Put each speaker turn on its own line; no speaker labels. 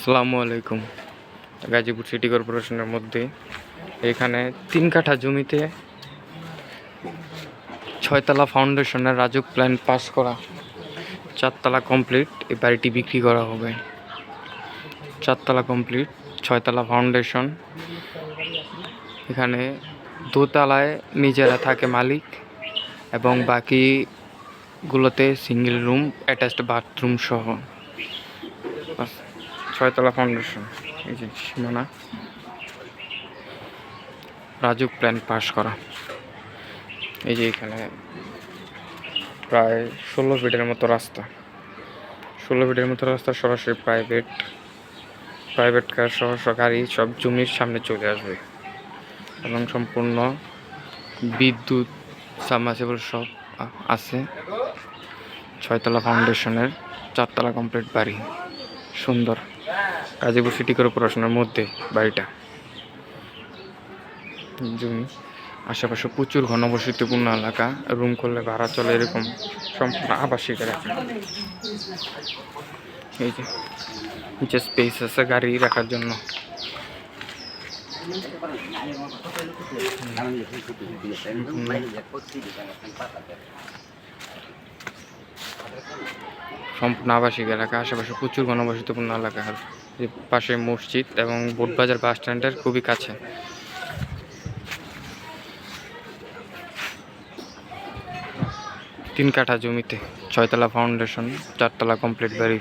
আসসালামু আলাইকুম। গাজীপুর সিটি কর্পোরেশনের মধ্যে এখানে 3 কাঠা জমিতে 6তলা ফাউন্ডেশনের রাজুক প্ল্যান পাস করা, 4তলা কমপ্লিট। এই বাড়িটি বিক্রি করা হবে। 4তলা কমপ্লিট, 6তলা ফাউন্ডেশন। এখানে দোতলায় নিজেরা থাকে মালিক এবং বাকিগুলোতে সিঙ্গেল রুম, অ্যাটাচড বাথরুম সহ। 6তলা ফাউন্ডেশন, এই যে সীমানা, রাজুক প্ল্যান পাস করা। এই যে এখানে প্রায় 16 ফিটের মতো রাস্তা, 16 ফিটের মতো রাস্তা সরাসরি প্রাইভেট কার সহ গাড়ি সব জমির সামনে চলে আসবে এবং সম্পূর্ণ বিদ্যুৎ সাবমার্সিবল সব আছে। 6তলা ফাউন্ডেশনের 4তলা কমপ্লিট বাড়ি, সুন্দর। গাজীপুর সিটি কর্পোরেশনের মধ্যে বাড়িটা। জমি আশেপাশে প্রচুর ঘনবসতিপূর্ণ এলাকা, রুম করলে ভাড়া চলে, এরকম সম্পূর্ণ আবাসিক এলাকা। এই যে নিচে স্পেস আছে গাড়ি রাখার জন্য। সম্পূর্ণ আবাসিক এলাকা, আশেপাশে প্রচুর ঘনবসতিপূর্ণ এলাকা। আর পাশে মসজিদ এবং বোটবাজার বাস স্ট্যান্ডের খুবই কাছে। 3 কাঠা জমিতে 6তলা ফাউন্ডেশন, 4তলা কমপ্লিট বাড়ি।